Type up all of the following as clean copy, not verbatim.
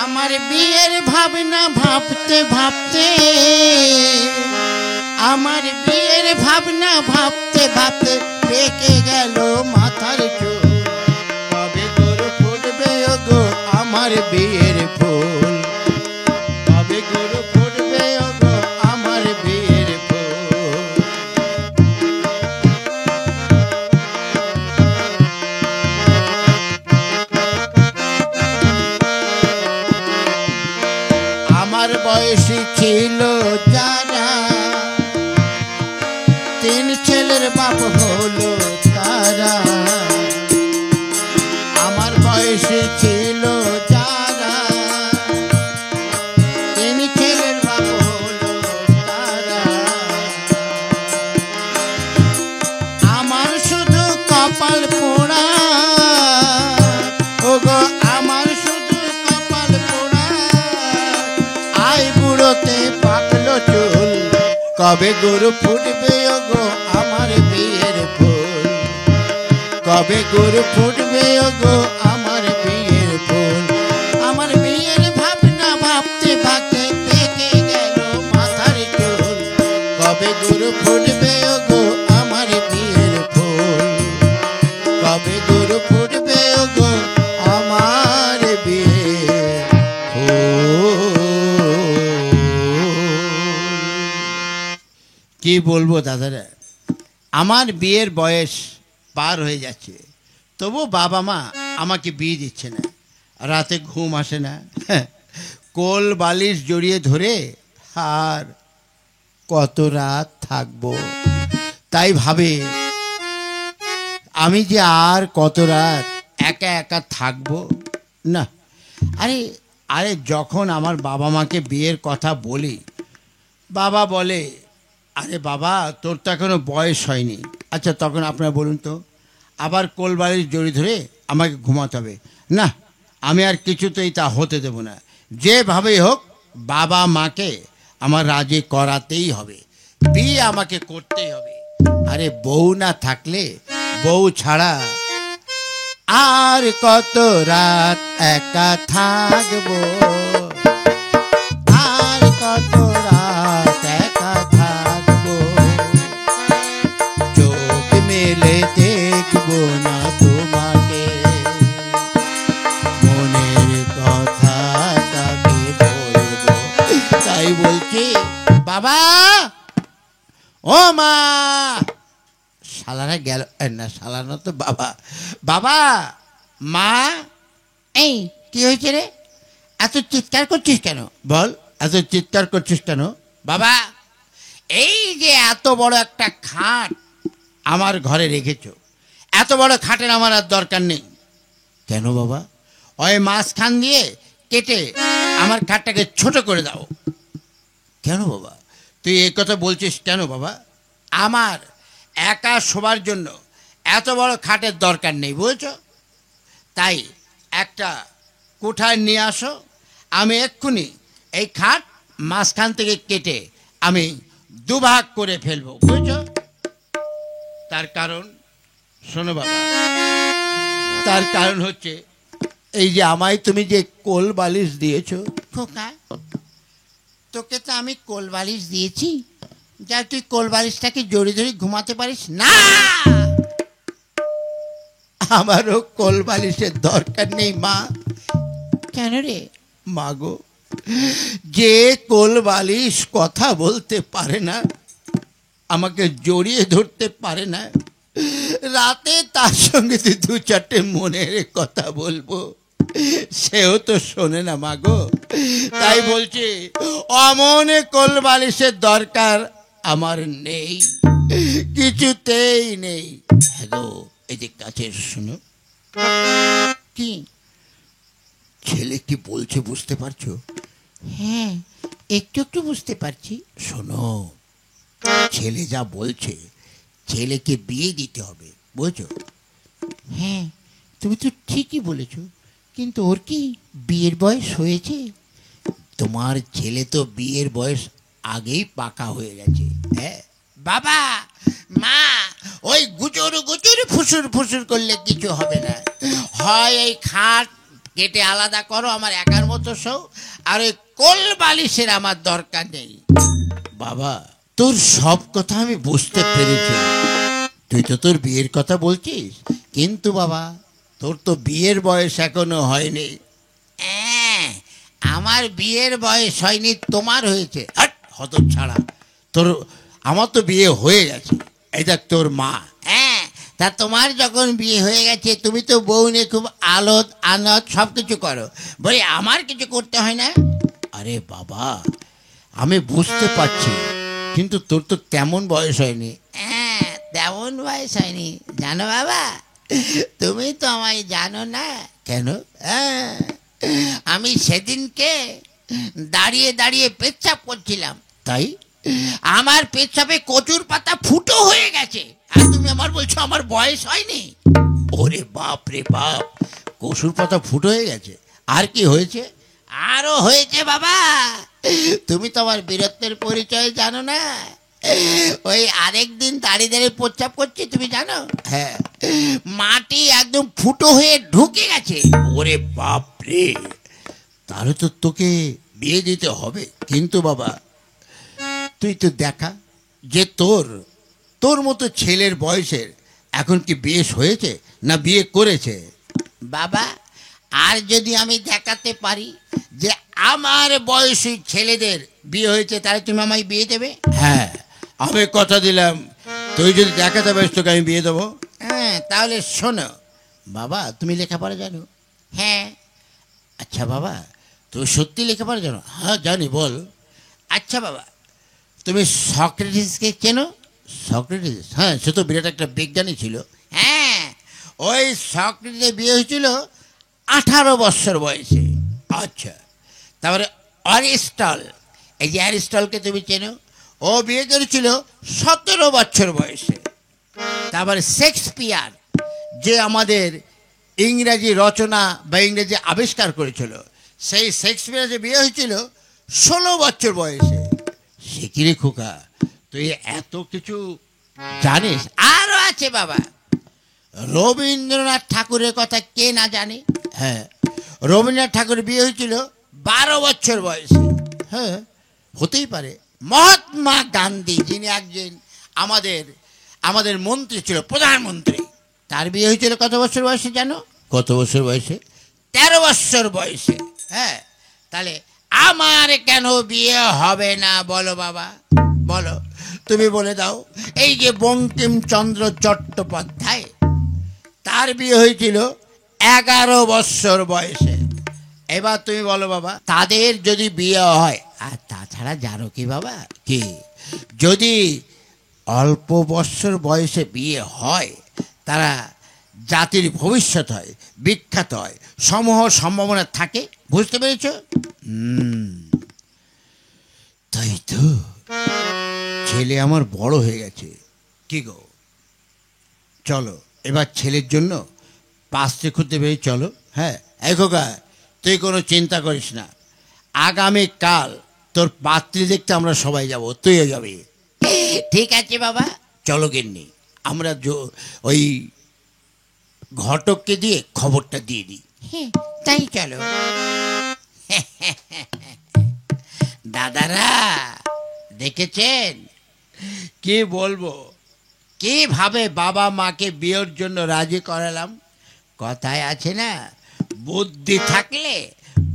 আমার বিয়ের ভাবনা ভাবতে ভাবতে, আমার বিয়ের ভাবনা ভাবতে ভাবতে পেকে গেল মাথার চুল। কবে গোর ফুটবে ওগো আমার বিয়ের ফুল, কবে গোর ফুটবে ওগো আমার বিয়ের ফুল। আমার বয়সী ছিল যারা, তিন ছেলের বাপ হলো তারা। আমার বয়সী ছিল যারা, তিন ছেলের বাপ হলো তারা। আমার শুধু কপাল পোড়া ওগো, আমার শুধু কপাল পোড়া। আই বুড়োতে পাকলো চুল, কবে গরু ফুটবে ওগো আমার বিয়ের ফুল, কবে গরু ফুটবে ওগো আমার বিয়ের ফুল। আমার বিয়ের ভাবনা ভাবতে ভাবতে পেকে গেল মাথার চুল, কবে গরু ফুটবে ওগো আমার বিয়ের ফুল, কবে গরু ফুটবে ওগো আমার বিয়ের ফুল। কি বলবো দাদারা, আমার বিয়ের বয়স পার হয়ে যাচ্ছে, তবু বাবা মা আমাকে বিয়ে দিচ্ছে না। রাতে ঘুম আসে না, কোল বালিশ জড়িয়ে ধরে আর কত রাত থাকবো। তাই ভাবে আমি যে আর কত রাত একা একা থাকবো না। আরে আরে যখন আমার বাবা মাকে বিয়ের কথা বলি, বাবা বলে আরে বাবা তোর তো এখনো বয়স হয়নি। আচ্ছা তখন আপনারা বলুন তো, আবার কোলবালিশ জড়ি ধরে আমাকে ঘুমাতে হবে না, আমি আর কিছুতেই তা হতে দেব না। যেভাবেই হোক বাবা মাকে আমার রাজি করাতেই হবে, বিয়ে আমাকে করতেই হবে। আরে বউ না থাকলে, বউ ছাড়া আর কত রাত একা থাকবো, আর কত রাত একা থাকবো। চোখ মেলে দেখবো না তোমাকে, মনের কথা তাকে বলবো। তাই বলছি বাবা ও মা, শালারা গেল না, শালারা তো বাবা, বাবা মা। এই কি হয়েছে রে, এত চিৎকার করছিস কেন? বল এত চিৎকার করছিস কেন? বাবা এই যে এত বড় একটা খাট আমার ঘরে রেখেছো, এত বড় খাটের আমার আর দরকার নেই। কেন বাবা? ওই মাঝখান দিয়ে কেটে আমার খাটটাকে ছোট করে দাও। কেন বাবা তুই এই কথা বলছিস কেন বাবা? আমার একা শোবার জন্য এত বড় খাটের দরকার নেই বুঝছো। তাই একটা কোঠায় নিয়ে আসো, আমি এক্ষুনি এই খাট মাঝখান থেকে কেটে আমি দুভাগ করে ফেলবো বুঝছো। তার কারণ শোনো বাবা, তার কারণ হচ্ছে এই যে আমায় তুমি যে কোল বালিশ দিয়েছো, খোকা তোকে তো আমি কোল বালিশ দিয়েছি, যা তুই কোল বালিশটাকে জড়ি ধরে ঘুমাতে পারিস না। আমারও কোল বালিশের দরকার নেই মা। কেন রে? মা গো, যে কোল বালিশ কথা বলতে পারে না, আমাকে জড়িয়ে ধরতে পারে না, রাতে তার সঙ্গে দু চারটে মনের কথা বলবো, সেও তো শোনে না মা গো। তাই বলছি অমনে কোল বালিশের দরকার আমার নেই, কিছুতেই নেই। হ্যালো এই যে কাছে শোনো, কি ছেলে কি বলছে বুঝতে পারছো? হ্যাঁ একটু একটু বুঝতে পারছি। শোনো, ছেলে যা বলছে, ছেলেকে বিয়ে দিতে হবে বুঝছো। হ্যাঁ তুমি তো ঠিকই বলেছো, কিন্তু ওর কি বিয়ের বয়স হয়েছে? তোমার ছেলে তো বিয়ের বয়স আগেই পাকা হয়ে গেছে। হ্যাঁ বাবা মা, ওই গুজুর গুজুর ফুসুর ফুসুর করলে কিছু হবে না। হয় এই খাট কেটে আলাদা করো, আমার একার মতো শো। আর ওই কোল বালিশের আমার দরকার নেই। বাবা, তোর সব কথা আমি বুঝতে পেরেছি। তুই তো তোর বিয়ের কথা বলছিস, কিন্তু বাবা তোর তো বিয়ের বয়স এখনো হয়নি। আমার বিয়ের বয়স হয়নি, তোমার হয়েছে। হতচ্ছাড়া, তোর আমার তো বিয়ে হয়ে গেছে। এই দেখ তোর মা। তা তোমার যখন বিয়ে হয়ে গেছে, তুমি তো বউ নিয়ে খুব আলত আনত সব কিছু করো, বলে আমার কিছু করতে হয় না? আরে বাবা, আমি বুঝতে পারছি, কিন্তু তোর তো তেমন বয়স হয়নি। তেমন বয়স হয়নি জানো বাবা, তুমি তো আমায় জানো না। কেন? আমি সেদিনকে দাঁড়িয়ে দাঁড়িয়ে পেচ্ছাপ করছিলাম, তাই আমার পেচ্ছাপে কচুর পাতা ফুটো হয়ে গেছে, আর তুমি আমার বলছো আমার বয়স হয়নি? ওরে বাপ রে বাপ, কচুর পাতা ফুটো হয়ে গেছে, আর কি হয়েছে? আরো হয়েছে বাবা, তুমি তো আমার বীরত্বের পরিচয় জানো না। ওই আরেকদিন দাঁড়িয়ে দাঁড়িয়ে প্রস্রাব করছি, তুমি জানো? হ্যাঁ, মাটি একদম ফুটো হয়ে ঢুকে গেছে। ওরে বাপ রে, তাহলে তো তোকে বিয়ে দিতে হবে। কিন্তু বাবা, তুই তো দেখা যে তোর মতো ছেলের বয়সের এখন কি বিয়ে হয়েছে না বিয়ে করেছে? বাবা, আর যদি আমি দেখাতে পারি যে আমার বয়সী ছেলেদের বিয়ে হয়েছে, তাহলে তুমি আমায় বিয়ে দেবে? হ্যাঁ, আমি কথা দিলাম, তুই যদি দেখাতে পারিস তোকে আমি বিয়ে দেবো। তাহলে শোনো বাবা, তুমি লেখাপড়া জানো? হ্যাঁ। আচ্ছা বাবা, তুমি সত্যি লেখাপড়া জানো? হ্যাঁ জানি। বল। আচ্ছা বাবা, তুমি সক্রেটিসকে চেনো? সক্রেটিস? হ্যাঁ, সে তো বিরাট একটা বিজ্ঞানী ছিল। হ্যাঁ, ওই সক্রেটিসের বিয়ে হয়েছিল 18 বছর বয়সে। আচ্ছা, তারপরে অরিস্টল, এই যে অ্যারিস্টলকে তুমি চেনো? ও বিয়ে করেছিল 17 বছর বয়সে। তারপরে শেক্সপিয়ার, যে আমাদের ইংরেজি রচনা বা ইংরেজি আবিষ্কার করেছিল, সেই শেক্সপিয়ার যে বিয়ে হয়েছিল 16 বছর বয়সে। সে কি রে খোকা, তুই এত কিছু জানিস? আরো আছে বাবা, রবীন্দ্রনাথ ঠাকুরের কথা কে না জানে? হ্যাঁ, রবীন্দ্রনাথ ঠাকুরের বিয়ে হয়েছিল 12 বছর বয়সে। হ্যাঁ, হতেই পারে। মহাত্মা গান্ধী, যিনি একজন আমাদের মন্ত্রী ছিল, প্রধানমন্ত্রী, তার বিয়ে হয়েছিল কত বছর বয়সে জানো? কত বছর বয়সে? 13 বছর বয়সে। হ্যাঁ, তাহলে আমার কেন বিয়ে হবে না বলো বাবা, বলো, তুমি বলে দাও। এই যে বঙ্কিমচন্দ্র চট্টোপাধ্যায়, তার বিয়ে হয়েছিল 11 বছর বয়সে। এবার তুমি বলো বাবা, তাদের যদি বিয়ে হয়, আর তাছাড়া জানো কি বাবা, কি যদি অল্প বছর বয়সে বিয়ে হয়, তারা জাতির ভবিষ্যৎ হয়, বিখ্যাত হয়, সমূহ সম্ভাবনা থাকে। বুঝতে পেরেছ? তাই তো, ছেলে আমার বড় হয়ে গেছে। কি গো, চলো এবার ছেলের জন্য পাত্রী খুঁজতে বেরিয়ে চলো। হ্যাঁ, এই খোকা, তুই কোনো চিন্তা করিস না, আগামীকাল তোর পাত্রী দেখতে আমরা সবাই যাব, তুইও যাবি। ঠিক আছে বাবা, চলো গিন্নি, আমরা ওই ঘটককে দিয়ে খবরটা দিয়ে দিই। হ্যাঁ, তাই চলো। দাদারা দেখেছেন, কি বলবো, কিভাবে বাবা মাকে বিয়ের জন্য রাজি করালাম। কথায় আছে না, বুদ্ধি থাকলে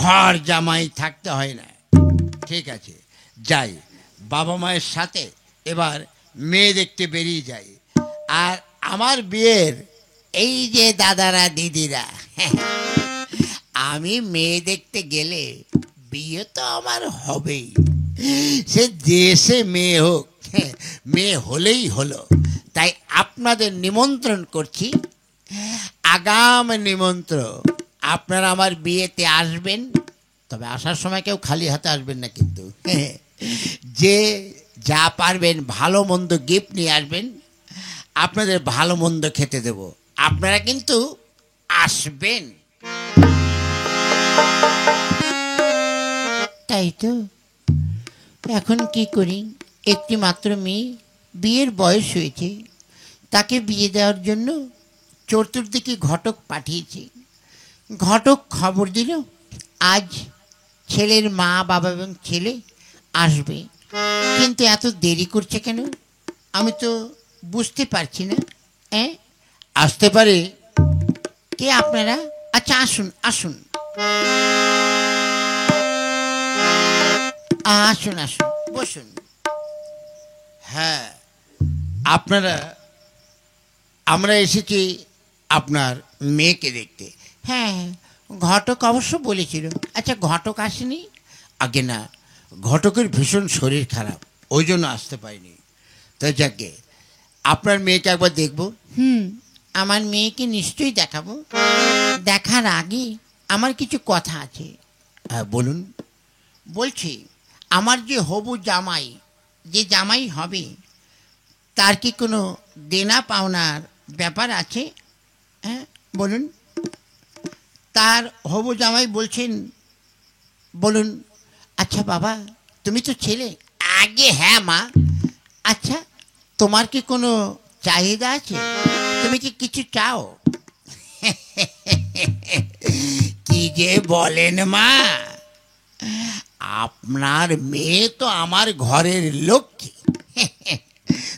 ঘর জামাই থাকতে হয় না। ঠিক আছে, যাই, বাবা মায়ের সাথে এবার মেয়ে দেখতে বেরিয়ে যাই। আর আমার বিয়ের এই যে দাদারা দিদিরা, আমি মেয়ে দেখতে গেলে বিয়ে তো আমার হবেই, সে দেশে মেয়ে হোক, মেয়ে হলেই হলো। তাই আপনাদের নিমন্ত্রণ করছি, আগাম নিমন্ত্রণ, আপনারা আমার বিয়েতে আসবেন। তবে আসার সময় কেউ খালি হাতে আসবেন না, কিন্তু যে যা পারবেন ভালো মন্দ গিফট নিয়ে আসবেন, আপনাদের ভালো মন্দ খেতে দেব, আপনারা কিন্তু আসবেন। তাই তো, এখন কি করি, একটি মাত্র মেয়ে, বিয়ের বয়স হয়েছে, তাকে বিয়ে দেওয়ার জন্য চতুর্দিকে ঘটক পাঠিয়েছি। ঘটক খবর দিল আজ ছেলের মা বাবা এবং ছেলে আসবে, কিন্তু এত দেরি করছে কেন আমি তো বুঝতে পারছি না। আসতে পারে কে আপনারা? আচ্ছা আসুন আসুন আসুন আসুন বসুন। হ্যাঁ আপনারা, আমরা এসেছি আপনার মেয়েকে দেখতে। হ্যাঁ ঘটক অবশ্য বলেছিল। আচ্ছা ঘটক আসেনি? আগে না, ঘটকের ভীষণ শরীর খারাপ, ওই জন্য আসতে পারিনি। তো যাকে আপনার মেয়েকে একবার দেখব। আমার মেয়েকে নিশ্চয়ই দেখাবো। দেখার আগে আমার কিছু কথা আছে। হ্যাঁ বলুন। বলছি আমার যে হবু জামাই, যে জামাই হবে, তার কি কোনো দেনা পাওনার ব্যাপার আছে? হ্যাঁ বলুন। তার হবু জামাই বলছেন, বলুন। আচ্ছা বাবা তুমি তো ছেলে। আগে হ্যাঁ মা। আচ্ছা তোমার কি কোনো চাহিদা আছে? তুমি কি কিছু চাও? কি যে বলেন মা, আপনার মেয়ে তো আমার ঘরের লক্ষ্মী।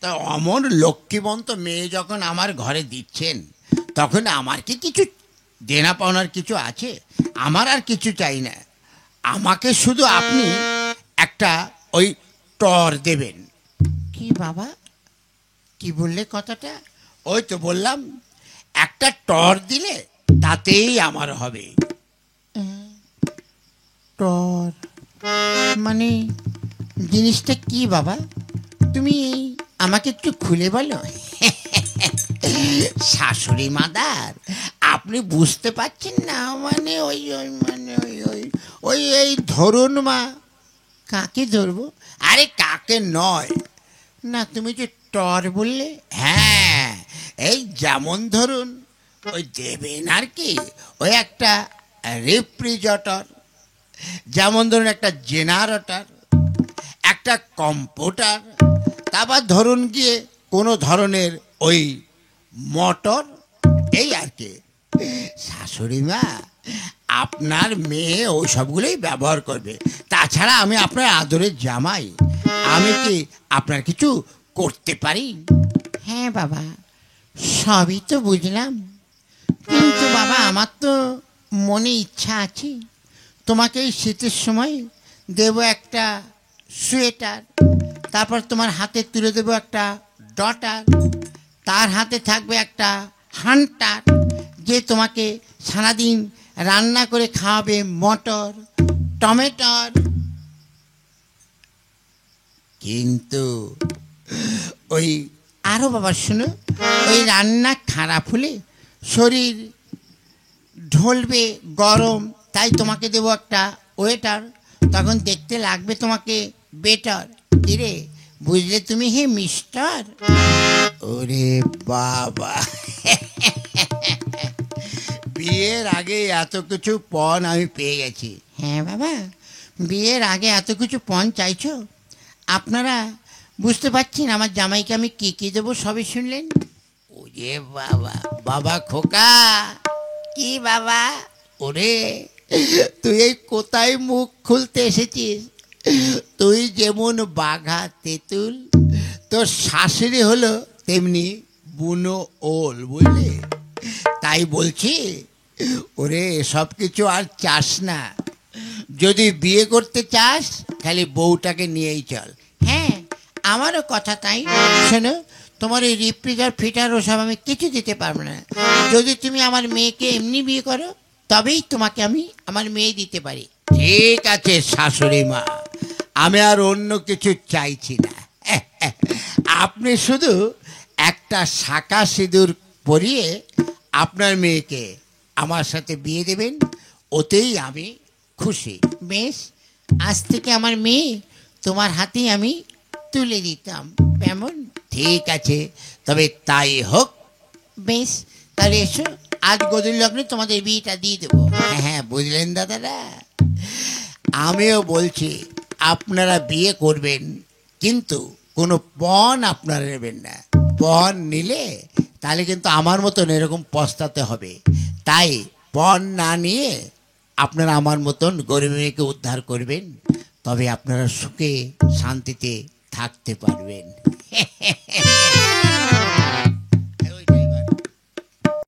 তা অমন লক্ষ্মীবন্ত মেয়ে যখন আমার ঘরে দিচ্ছেন, তখন আমার কি কিছু দেনা পাওনার কিছু আছে? আমার আর কিছু চাই না। আমাকে শুধু আপনি একটা ওই টর দেবেন। কি বাবা কি বললে কথাটা? ওই তো বললাম একটা টর দিলে তাতেই আমার হবে। টর মানে জিনিসটা কি বাবা? তুমি আমাকে একটু খুলে বলো। শাশুড়ি মাদার আপনি বুঝতে পারছেন না? মানে ওই ওই মানে ওই ওই ওই এই ধরুন মা। কাকে ধরবো? আরে কাকে নয় না, তুমি যে টর বললে। হ্যাঁ এই যেমন ধরুন ওই দেবেন আর কি, ওই একটা রেফ্রিজারেটর, যেমন ধরুন একটা জেনারেটর, একটা কম্পিউটার, তারপর ধরুন গিয়ে কোনো ধরনের ওই মোটর, এই আর কি। শাশুড়ি মা আপনার মেয়ে ওই সবগুলোই ব্যবহার করবে। তাছাড়া আমি আপনার আদরের জামাই, আমি কি আপনার কিছু করতে পারি? হ্যাঁ বাবা সবই তো বুঝলাম, কিন্তু বাবা আমার তো মনে ইচ্ছা আছে তোমাকে এই শীতের সময় দেব একটা সোয়েটার, তারপর তোমার হাতে তুলে দেবো একটা ডটার, তার হাতে থাকবে একটা হান্টার, যে তোমাকে সারাদিন রান্না করে খাওয়াবে মটর টমেটোর। কিন্তু ওই আরও বাবা শুনো, ওই রান্না খারাপ হলে শরীর ঢলবে গরম, তাই তোমাকে দেবো একটা ওয়েটার, তখন দেখতে লাগবে তোমাকে বেটার। কিরে বুঝলে তুমি? হে মিস্টার। ওরে বাবা, বিয়ের আগে এত কিছু পণ আমি পেয়ে গেছি। হ্যাঁ বাবা বিয়ের আগে এত কিছু পণ চাইছো? আপনারা বুঝতে পারছেন আমার জামাইকে আমি কি কি দেবো? সবই শুনলেন। ওরে বাবা, বাবা খোকা। কি বাবা? ওরে তুই এই কোথায় মুখ খুলতে এসেছিস? তুই যেমন বাঘা তেঁতুল, তোর শাশুড়ি হলো তেমনি বুনো ওল, বুঝলি? তাই বলছি ওরে সব কিছু আর চাস না, যদি বিয়ে করতে চাস খালি বউটাকে নিয়েই চল। হ্যাঁ আমারও কথা তাই। শোনো তোমার এই রিফ্রিজার ফিটার ওসব আমি কিছু দিতে পারবো না। যদি তুমি আমার মেয়েকে এমনি বিয়ে করো তবেই তোমাকে আমি আমার মেয়ে দিতে পারি। ঠিক আছে শাশুড়ি মা, আমি আর অন্য কিছু চাইছি না। আপনি শুধু একটা শাঁখা সিঁদুর পরিয়ে আপনার মেয়েকে আমার সাথে বিয়ে দেবেন, ওতেই আমি খুশি। বেশ, আজ থেকে আমার মেয়ে তোমার হাতেই আমি তুলে দিতাম, কেমন? ঠিক আছে তবে তাই হোক। বেশ তাহলে এসো, আজ গদির লগ্নে তোমাদের বিয়েটা দিয়ে দেবো। হ্যাঁ হ্যাঁ বুঝলেন দাদারা? আমিও বলছি আপনারা বিয়ে করবেন, কিন্তু কোনো পণ আপনারা নেবেন না। পণ নিলে তাহলে কিন্তু আমার মতন এরকম পস্তাতে হবে। তাই পণ না নিয়ে আপনারা আমার মতন গরিব মেয়েকে উদ্ধার করবেন, তবে আপনারা সুখে শান্তিতে থাকতে পারবেন।